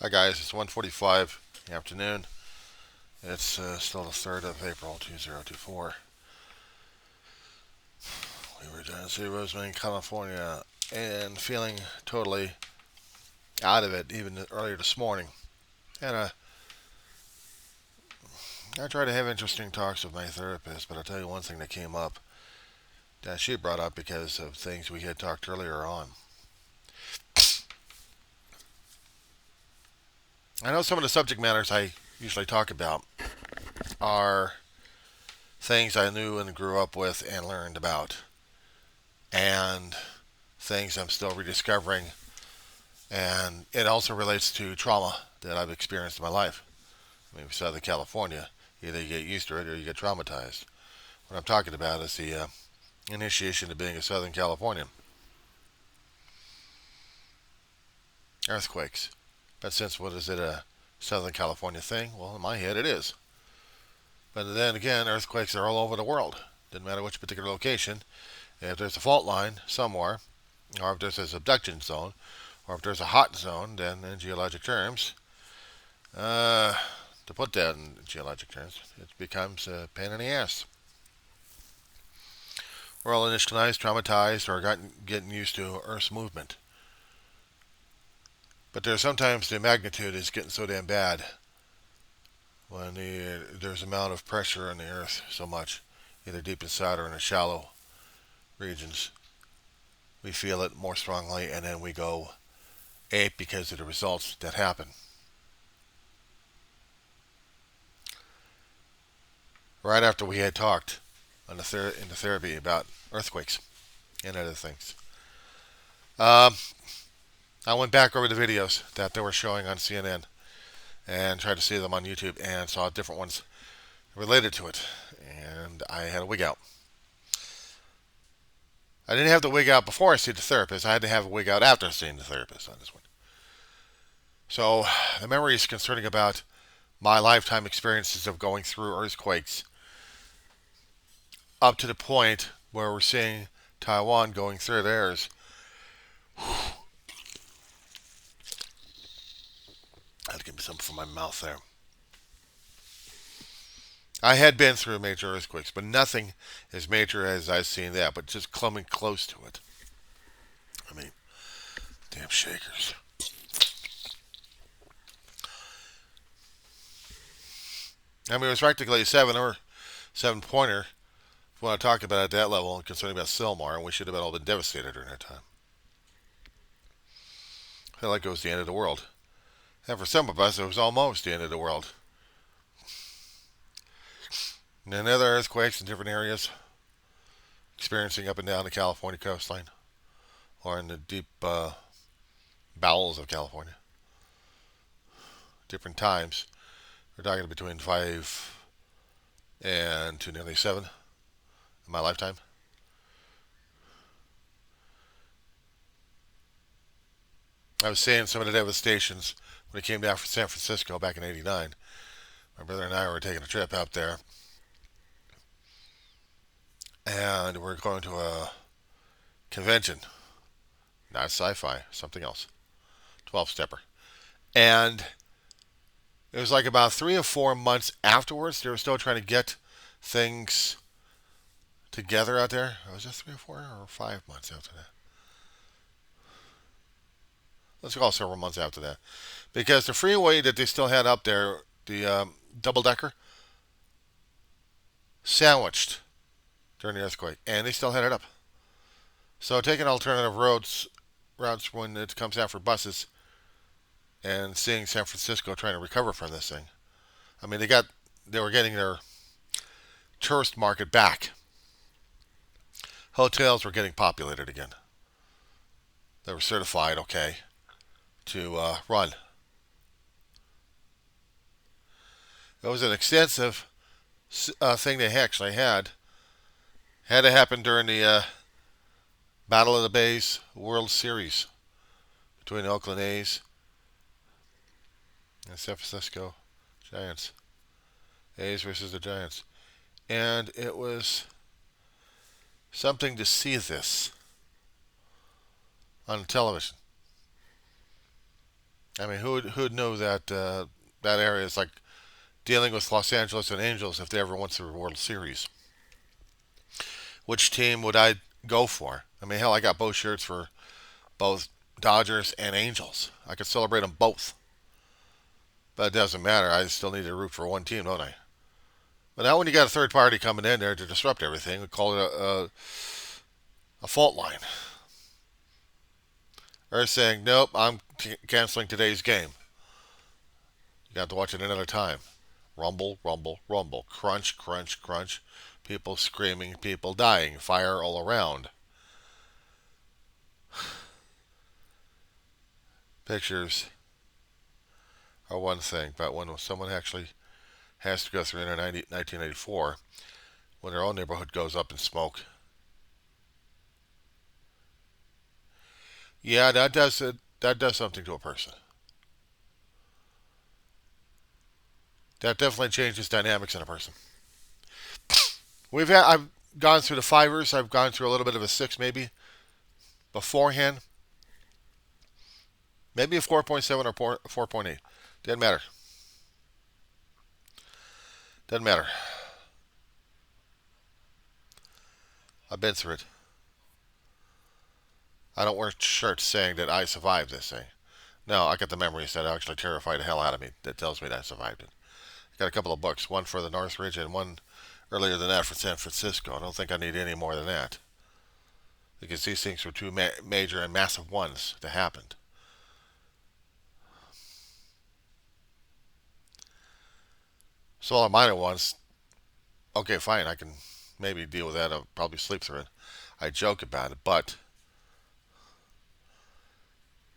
Hi guys, it's 1:45 in the afternoon. It's still the 3rd of April 2024. We were down in City Roseman, California, and feeling totally out of it even earlier this morning. And I try to have interesting talks with my therapist, but I'll tell you one thing that came up that she brought up because of things we had talked earlier on. I know some of the subject matters I usually talk about are things I knew and grew up with and learned about, and things I'm still rediscovering. And it also relates to trauma that I've experienced in my life. I mean, Southern California, either you get used to it or you get traumatized. What I'm talking about is the initiation of being a Southern Californian. Earthquakes. But since what is it, a Southern California thing? Well, in my head it is. But then again, earthquakes are all over the world. Doesn't matter which particular location. If there's a fault line somewhere, or if there's a subduction zone, or if there's a hot zone, then in geologic terms, to put that in geologic terms, it becomes a pain in the ass. We're all initialized, traumatized, or getting used to Earth's movement. But there's sometimes the magnitude is getting so damn bad when there's amount of pressure on the Earth so much, either deep inside or in the shallow regions. We feel it more strongly, and then we go ape because of the results that happen. Right after we had talked in the therapy about earthquakes and other things, um, I went back over the videos that they were showing on CNN and tried to see them on YouTube and saw different ones related to it. And I had a wig out. I didn't have the wig out before I see the therapist. I had to have a wig out after seeing the therapist on this one. So the memories concerning about my lifetime experiences of going through earthquakes up to the point where we're seeing Taiwan going through theirs. I had to give me something from my mouth there. I had been through major earthquakes, but nothing as major as I've seen that, but just coming close to it. I mean, damn shakers. I mean, it was practically a 7 pointer. If we want to talk about it at that level, concerning about Silmar, and we should have all been devastated during that time. I feel like it was the end of the world. And for some of us, it was almost the end of the world. And then other earthquakes in different areas, experiencing up and down the California coastline, or in the deep bowels of California. Different times. We're talking between 5 and to nearly 7 in my lifetime. I was seeing some of the devastations when it came down from San Francisco back in '89. My brother and I were taking a trip out there, and we're going to a convention, not sci-fi, something else, 12-stepper. And it was like about 3 or 4 months afterwards, they were still trying to get things together out there. Was it 3 or 4 or 5 months after that? Let's call it several months after that. Because the freeway that they still had up there, the double decker, sandwiched during the earthquake, and they still had it up. So taking alternative routes when it comes out for buses, and seeing San Francisco trying to recover from this thing. I mean, they were getting their tourist market back. Hotels were getting populated again. They were certified okay to run. It was an extensive thing they actually had. Had to happen during the Battle of the Bays World Series between the Oakland A's and San Francisco Giants. A's versus the Giants. And it was something to see this on television. I mean, who'd know that that area is like dealing with Los Angeles and Angels if they ever went to the World Series? Which team would I go for? I mean, hell, I got both shirts for both Dodgers and Angels. I could celebrate them both. But it doesn't matter. I still need to root for one team, don't I? But now when you got a third party coming in there to disrupt everything, we call it a fault line. Or saying, nope, I'm canceling today's game. You got to watch it another time. Rumble, rumble, rumble. Crunch, crunch, crunch. People screaming, people dying. Fire all around. Pictures are one thing, but when someone actually has to go through in 1994, when their own neighborhood goes up in smoke, yeah, that does it. That does something to a person. That definitely changes dynamics in a person. I've gone through the fivers. I've gone through a little bit of a six, maybe beforehand. Maybe a 4.7 or 4.8. Doesn't matter. Doesn't matter. I've been through it. I don't wear shirts saying that I survived this thing. No, I got the memories that actually terrified the hell out of me. That tells me that I survived it. I got a couple of books, one for the Northridge and one earlier than that for San Francisco. I don't think I need any more than that because these things were two major and massive ones that happened. So all the minor ones, okay, fine, I can maybe deal with that. I'll probably sleep through it. I joke about it, but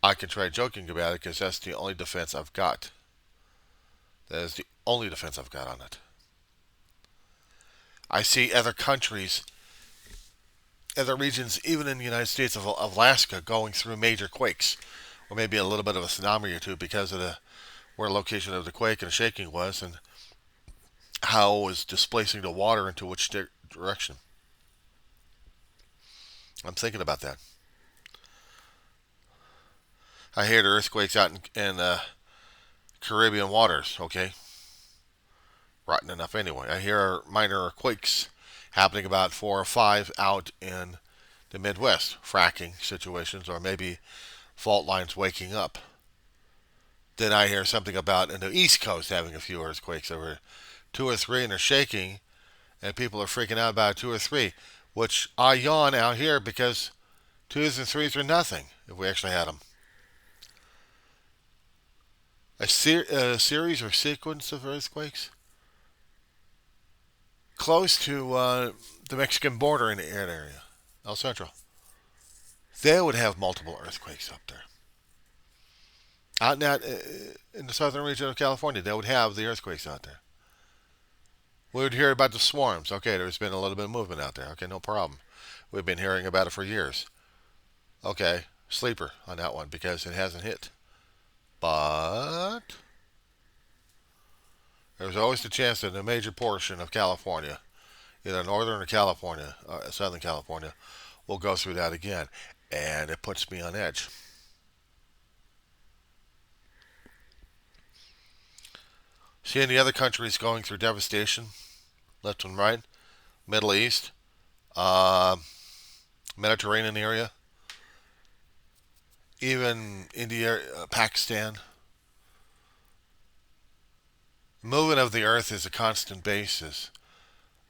I can try joking about it because that's the only defense I've got. That is the only defense I've got on it. I see other countries, other regions, even in the United States of Alaska, going through major quakes, or maybe a little bit of a tsunami or two because of the where the location of the quake and the shaking was, and how it was displacing the water into which direction. I'm thinking about that. I hear the earthquakes out in Caribbean waters. Okay, rotten enough anyway. I hear minor quakes happening about 4 or 5 out in the Midwest, fracking situations, or maybe fault lines waking up. Then I hear something about in the East Coast having a few earthquakes over 2 or 3, and they're shaking, and people are freaking out about 2 or 3, which I yawn out here because 2s and 3s are nothing if we actually had them. A series or sequence of earthquakes close to the Mexican border in the area, El Centro. They would have multiple earthquakes up there. Out in the southern region of California, they would have the earthquakes out there. We would hear about the swarms. Okay, there's been a little bit of movement out there. Okay, no problem. We've been hearing about it for years. Okay, sleeper on that one because it hasn't hit. But there's always the chance that a major portion of California, either northern or California, southern California, will go through that again. And it puts me on edge. Seeing the other countries going through devastation, left and right, Middle East, uh, Mediterranean area, even India, Pakistan. Movement of the earth is a constant basis.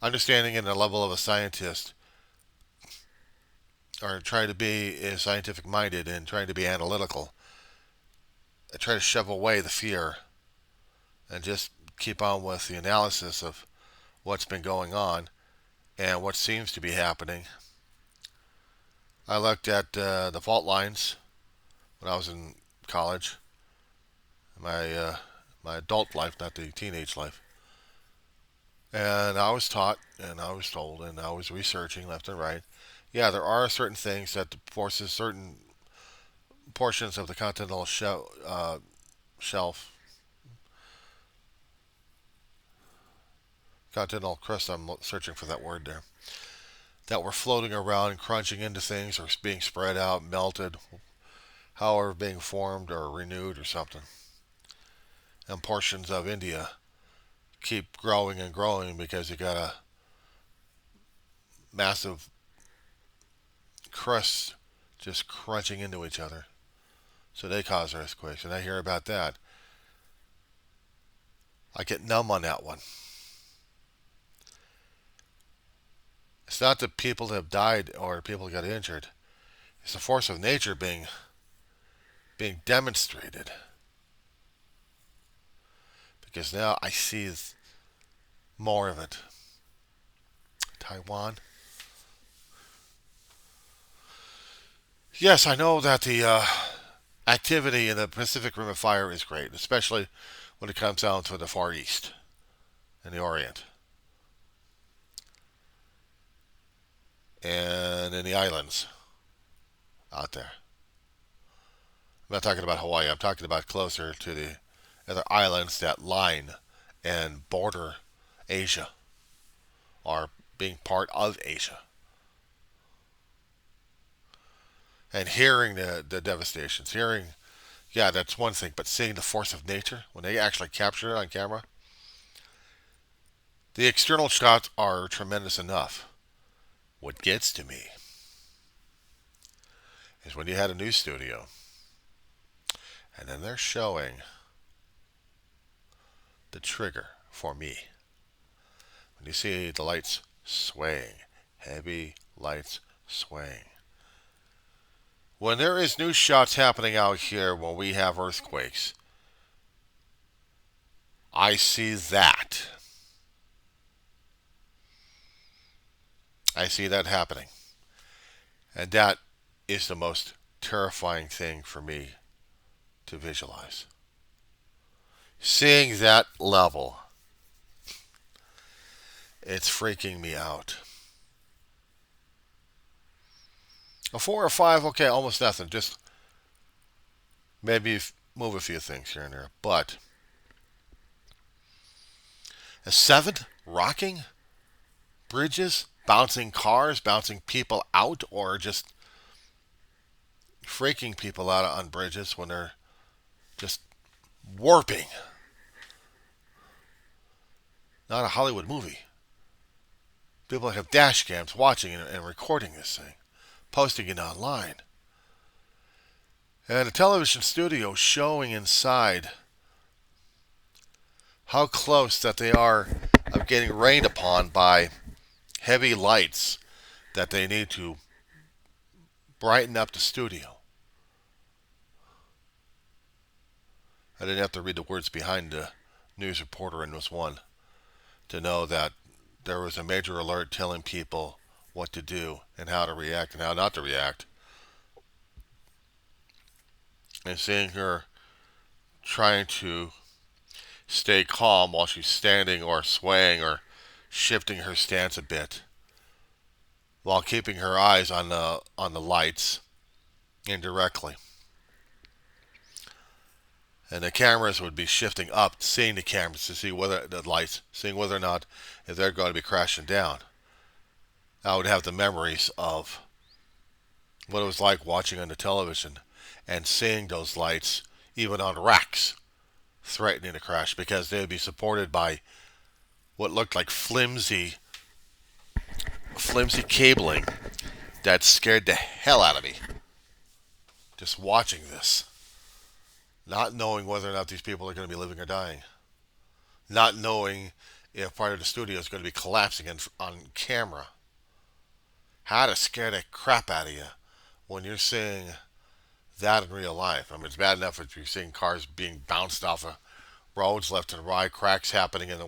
Understanding in the level of a scientist, or trying to be scientific minded and trying to be analytical, I try to shove away the fear and just keep on with the analysis of what's been going on and what seems to be happening. I looked at the fault lines when I was in college, my my adult life, not the teenage life. And I was taught, and I was told, and I was researching left and right. Yeah, there are certain things that forces certain portions of the continental shelf, continental crust. I'm searching for that word there. That were floating around and crunching into things, or being spread out, melted, however being formed or renewed or something. And portions of India keep growing and growing because you got a massive crust just crunching into each other. So they cause earthquakes. And I hear about that. I get numb on that one. It's not that people have died or people got injured. It's the force of nature being demonstrated. Because now I see more of it. Taiwan. Yes, I know that the activity in the Pacific Rim of Fire is great, especially when it comes down to the Far East and the Orient. And in the islands out there. I'm not talking about Hawaii. I'm talking about closer to the other islands that line and border Asia, are being part of Asia. And hearing the devastations, yeah, that's one thing, but seeing the force of nature, when they actually capture it on camera, the external shots are tremendous enough. What gets to me is when you had a news studio, and then they're showing the trigger for me. When you see the lights swaying, heavy lights swaying. When there is news shots happening out here when we have earthquakes, I see that. I see that happening. And that is the most terrifying thing for me to visualize. Seeing that level, it's freaking me out. A 4 or 5, okay, almost nothing. Just maybe move a few things here and there. But a 7 rocking bridges, bouncing cars, bouncing people out, or just freaking people out on bridges when they're just warping. Not a Hollywood movie. People that have dash cams watching and recording this thing, posting it online. And a television studio showing inside how close that they are of getting rained upon by heavy lights that they need to brighten up the studio. I didn't have to read the words behind the news reporter in this one to know that there was a major alert telling people what to do and how to react and how not to react. And seeing her trying to stay calm while she's standing or swaying or shifting her stance a bit while keeping her eyes on the lights indirectly. And the cameras would be shifting up, seeing the cameras to see whether the lights, seeing whether or not if they're going to be crashing down. I would have the memories of what it was like watching on the television and seeing those lights even on racks threatening to crash because they would be supported by what looked like flimsy cabling that scared the hell out of me. Just watching this. Not knowing whether or not these people are going to be living or dying. Not knowing if part of the studio is going to be collapsing on camera. How to scare the crap out of you when you're seeing that in real life. I mean, it's bad enough if you're seeing cars being bounced off of roads left and right, cracks happening in the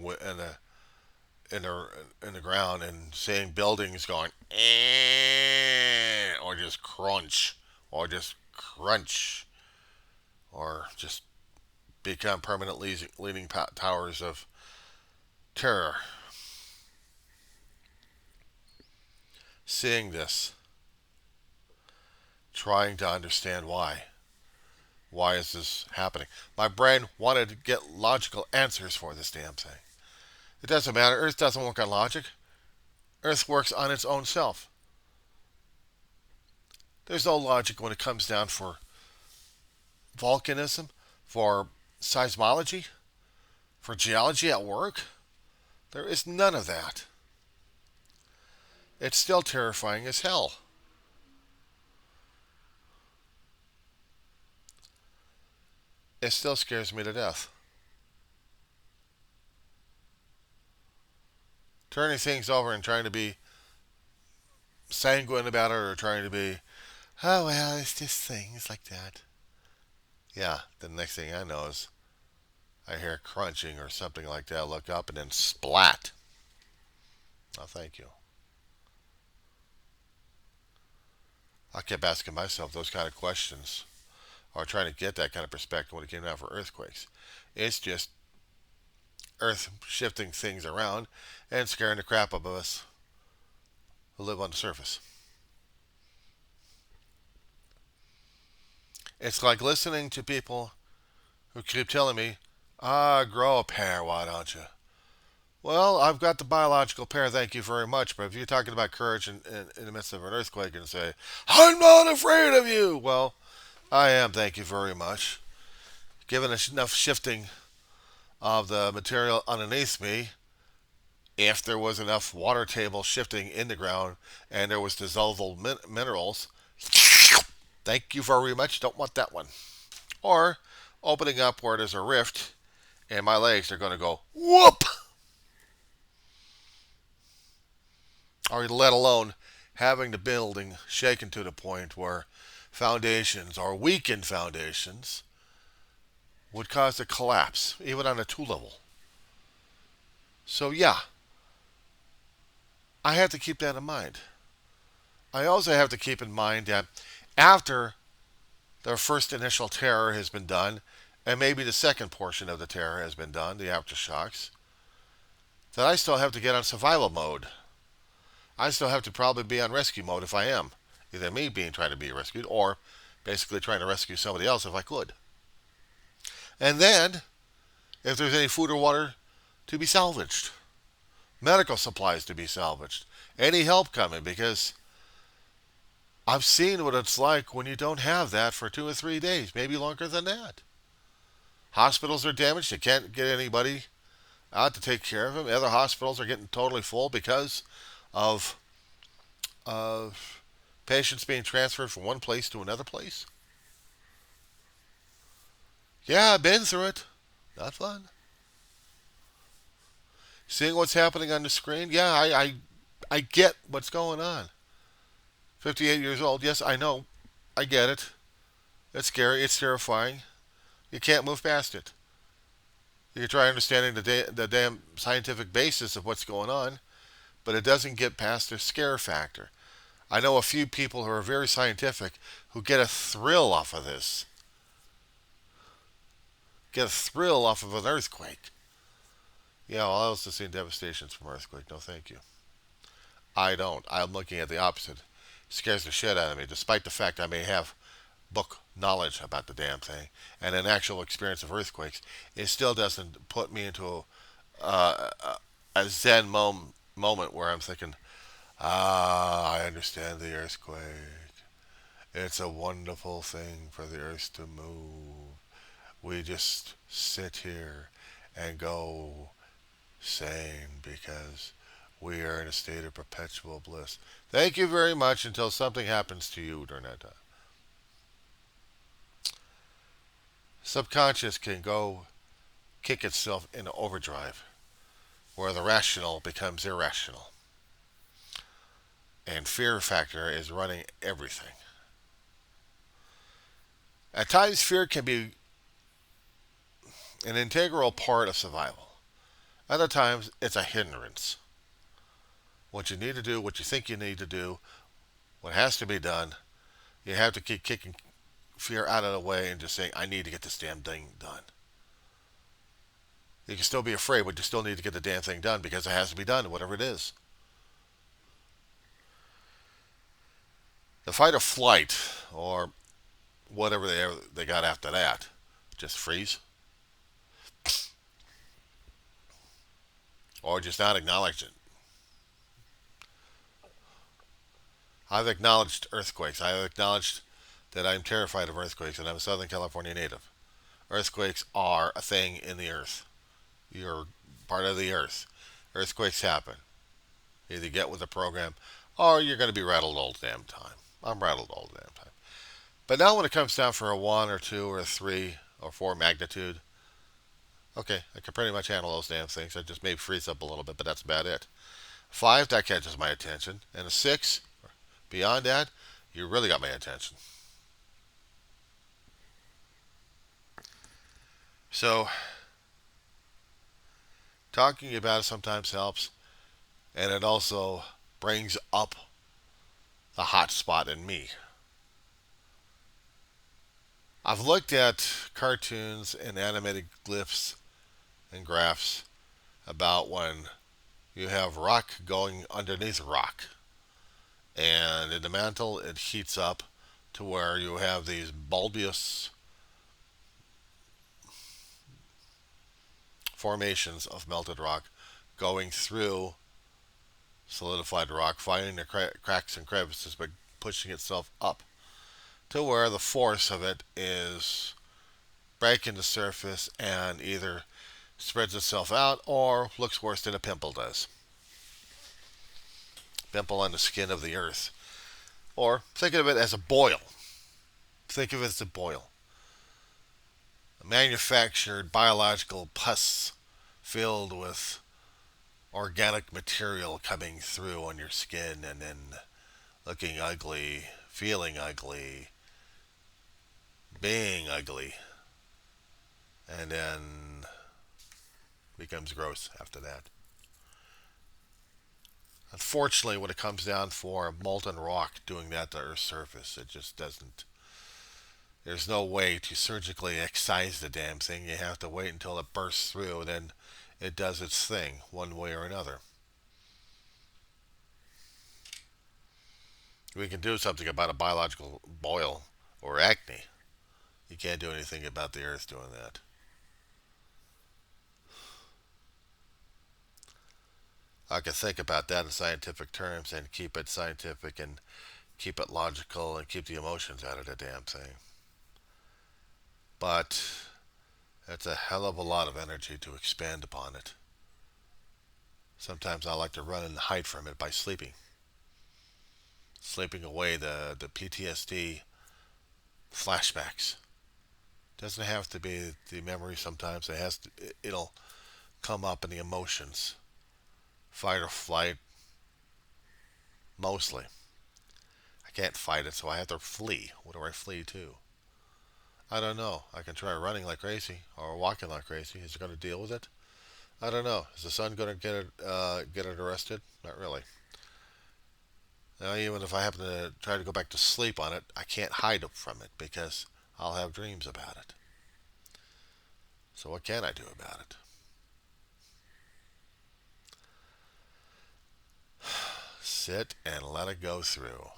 ground, and seeing buildings going or just crunch, or just crunch, or just become permanent leaning towers of terror. Seeing this, trying to understand why. Why is this happening? My brain wanted to get logical answers for this damn thing. It doesn't matter. Earth doesn't work on logic. Earth works on its own self. There's no logic when it comes down for volcanism, for seismology, for geology at work. There is none of that. It's still terrifying as hell. It still scares me to death. Turning things over and trying to be sanguine about it or trying to be, oh, well, it's just things like that. Yeah, the next thing I know is I hear crunching or something like that. I look up and then splat. Oh, thank you. I kept asking myself those kind of questions or trying to get that kind of perspective when it came down for earthquakes. It's just Earth shifting things around and scaring the crap out of us who live on the surface. It's like listening to people who keep telling me, grow a pair, why don't you? Well, I've got the biological pair, thank you very much. But if you're talking about courage in the midst of an earthquake and say, I'm not afraid of you, well, I am, thank you very much. Given enough shifting of the material underneath me, if there was enough water table shifting in the ground and there was dissolvable minerals, thank you very much, don't want that one. Or opening up where there's a rift and my legs are going to go whoop, or let alone having the building shaken to the point where foundations or weakened foundations would cause a collapse, even on a 2 level. So, yeah, I have to keep that in mind. I also have to keep in mind that after the first initial terror has been done, and maybe the second portion of the terror has been done, the aftershocks, that I still have to get on survival mode. I still have to probably be on rescue mode if I am. Either me being trying to be rescued or basically trying to rescue somebody else if I could. And then, if there's any food or water to be salvaged, medical supplies to be salvaged, any help coming, because I've seen what it's like when you don't have that for 2 or 3 days, maybe longer than that. Hospitals are damaged. You can't get anybody out to take care of them. Other hospitals are getting totally full because of patients being transferred from one place to another place. Yeah, I've been through it. Not fun. Seeing what's happening on the screen, yeah, I get what's going on. 58 years old, yes, I know. I get it. It's scary. It's terrifying. You can't move past it. You can try understanding the damn scientific basis of what's going on, but it doesn't get past the scare factor. I know a few people who are very scientific who get a thrill off of this. Get a thrill off of an earthquake. Yeah, well, I also seen devastations from earthquake. No, thank you. I don't. I'm looking at the opposite. It scares the shit out of me, despite the fact I may have book knowledge about the damn thing and an actual experience of earthquakes. It still doesn't put me into a zen moment where I'm thinking, I understand the earthquake. It's a wonderful thing for the earth to move. We just sit here and go sane because we are in a state of perpetual bliss. Thank you very much until something happens to you during that time. Subconscious can go kick itself into overdrive where the rational becomes irrational. And fear factor is running everything. At times, fear can be an integral part of survival. Other times, it's a hindrance. What you need to do, what you think you need to do, what has to be done, you have to keep kicking fear out of the way and just saying, I need to get this damn thing done. You can still be afraid, but you still need to get the damn thing done because it has to be done, whatever it is. The fight or flight, or whatever they got after that, just freeze. Or just not acknowledge it. I've acknowledged earthquakes. I've acknowledged that I'm terrified of earthquakes, and I'm a Southern California native. Earthquakes are a thing in the earth. You're part of the earth. Earthquakes happen. Either get with the program, or you're going to be rattled all the damn time. I'm rattled all the damn time. But now when it comes down for a 1 or 2 or a 3 or 4 magnitude, okay, I can pretty much handle those damn things. I just maybe freeze up a little bit, but that's about it. 5, that catches my attention. And a 6, beyond that, you really got my attention. So, talking about it sometimes helps, and it also brings up the hot spot in me. I've looked at cartoons and animated glyphs and graphs about when you have rock going underneath rock, and in the mantle it heats up to where you have these bulbous formations of melted rock going through solidified rock, finding the cracks and crevices, but pushing itself up to where the force of it is breaking the surface and either spreads itself out or looks worse than a pimple does. Pimple on the skin of the earth. Or think of it as a boil. Think of it as a boil. A manufactured biological pus filled with organic material coming through on your skin and then looking ugly, feeling ugly, being ugly, and then becomes gross after that. Unfortunately, when it comes down for molten rock doing that to Earth's surface, it just doesn't. There's no way to surgically excise the damn thing. You have to wait until it bursts through, then it does its thing, one way or another. We can do something about a biological boil or acne. You can't do anything about the Earth doing that. I can think about that in scientific terms and keep it scientific and keep it logical and keep the emotions out of the damn thing. But it's a hell of a lot of energy to expand upon it. Sometimes I like to run and hide from it by sleeping. Sleeping away the PTSD flashbacks. Doesn't have to be the memory sometimes. It'll come up in the emotions. Fight or flight, mostly. I can't fight it, so I have to flee. What do I flee to? I don't know. I can try running like crazy or walking like crazy. Is it going to deal with it? I don't know. Is the sun going to get it arrested? Not really. Now, even if I happen to try to go back to sleep on it, I can't hide from it because I'll have dreams about it. So what can I do about it? Sit and let it go through.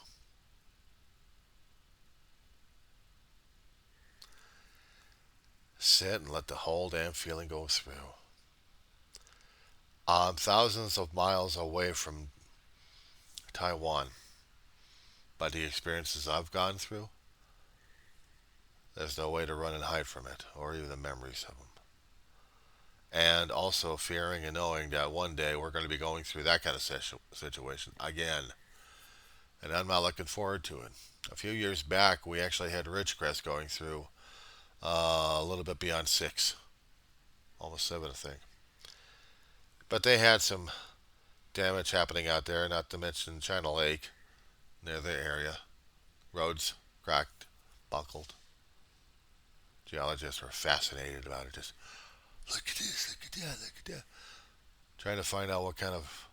Sit and let the whole damn feeling go through. I'm thousands of miles away from Taiwan, but the experiences I've gone through, there's no way to run and hide from it, or even the memories of them. And also fearing and knowing that one day we're going to be going through that kind of situation again. And I'm not looking forward to it. A few years back, we actually had Ridgecrest going through a little bit beyond 6, almost 7, I think. But they had some damage happening out there, not to mention China Lake near the area. Roads cracked, buckled. Geologists were fascinated about it. Just look at this, look at that, look at that. Trying to find out what kind of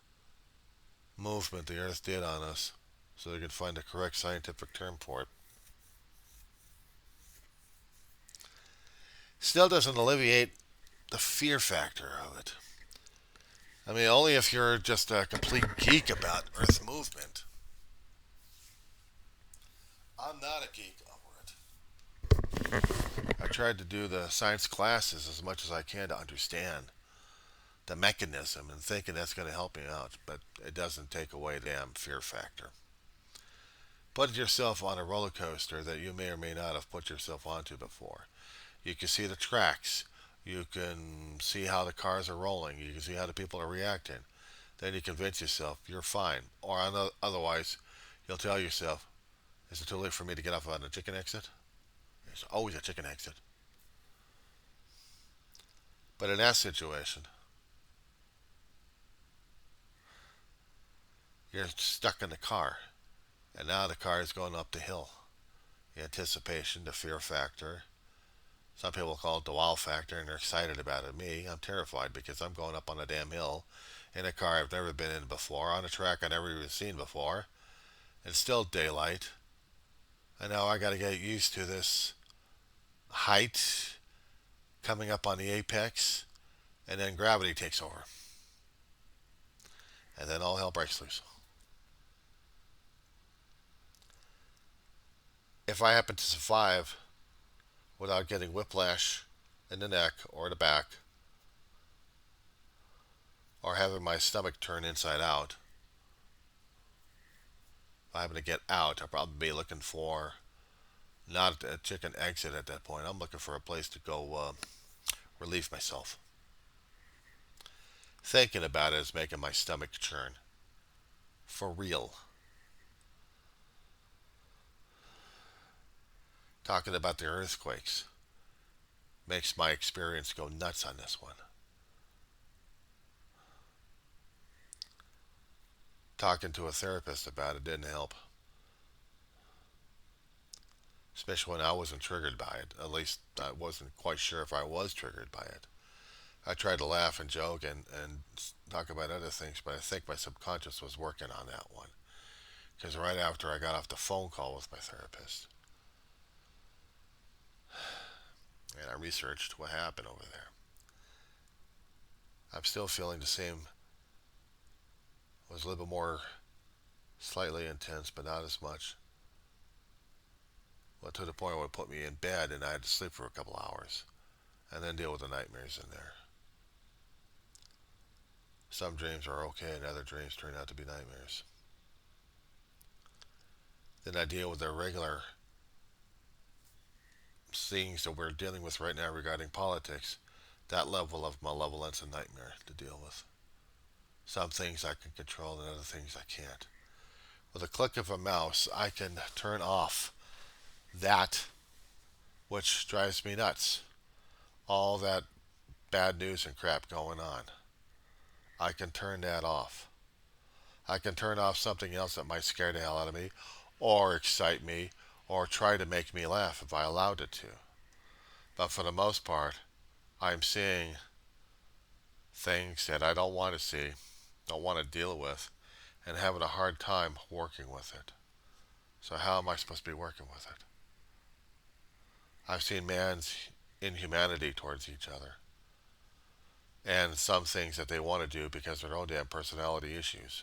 movement the Earth did on us so they could find the correct scientific term for it. Still doesn't alleviate the fear factor of it. I mean, only if you're just a complete geek about Earth movement. I'm not a geek over it. I tried to do the science classes as much as I can to understand the mechanism and thinking that's going to help me out, but it doesn't take away the damn fear factor. Put yourself on a roller coaster that you may or may not have put yourself onto before. You can see the tracks. You can see how the cars are rolling. You can see how the people are reacting. Then you convince yourself you're fine. Or otherwise, you'll tell yourself, is it too late for me to get off on a chicken exit? There's always a chicken exit. But in that situation, you're stuck in the car. And now the car is going up the hill. The anticipation, the fear factor. Some people call it the wow factor and they're excited about it. Me, I'm terrified because I'm going up on a damn hill in a car I've never been in before, on a track I've never even seen before. It's still daylight. And now I got to get used to this height coming up on the apex, and then gravity takes over. And then all hell breaks loose. If I happen to survive without getting whiplash in the neck or the back, or having my stomach turn inside out, if I happen to get out, I'll probably be looking for not a chicken exit at that point. I'm looking for a place to go relieve myself. Thinking about it is making my stomach churn. For real. Talking about the earthquakes makes my experience go nuts on this one. Talking to a therapist about it didn't help. Especially when I wasn't triggered by it. At least I wasn't quite sure if I was triggered by it. I tried to laugh and joke and talk about other things, but I think my subconscious was working on that one. Because right after I got off the phone call with my therapist, and I researched what happened over there, I'm still feeling the same. It was a little bit more slightly intense, but not as much. Well, to the point where it put me in bed and I had to sleep for a couple hours and then deal with the nightmares in there. Some dreams are okay and other dreams turn out to be nightmares. Then I deal with the regular things that we're dealing with right now regarding politics. That level of malevolence and nightmare to deal with. Some things I can control and other things I can't. With a click of a mouse, I can turn off that which drives me nuts. All that bad news and crap going on. I can turn that off. I can turn off something else that might scare the hell out of me, or excite me, or try to make me laugh if I allowed it to. But for the most part, I'm seeing things that I don't want to see, don't want to deal with, and having a hard time working with it. So how am I supposed to be working with it? I've seen man's inhumanity towards each other. And some things that they want to do because of their own damn personality issues.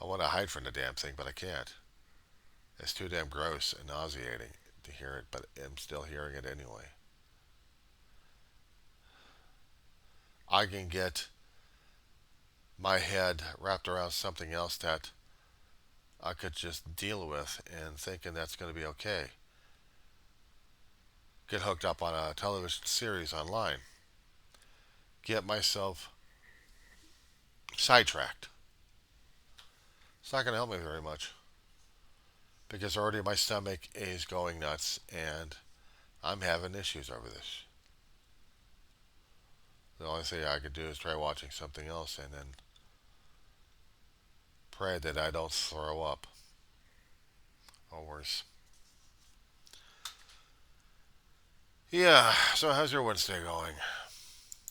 I want to hide from the damn thing, but I can't. It's too damn gross and nauseating to hear it, but I'm still hearing it anyway. I can get my head wrapped around something else that I could just deal with and thinking that's going to be okay. Get hooked up on a television series online. Get myself sidetracked. It's not going to help me very much because already my stomach is going nuts and I'm having issues over this. The only thing I could do is try watching something else and then pray that I don't throw up or worse. Yeah, so how's your Wednesday going?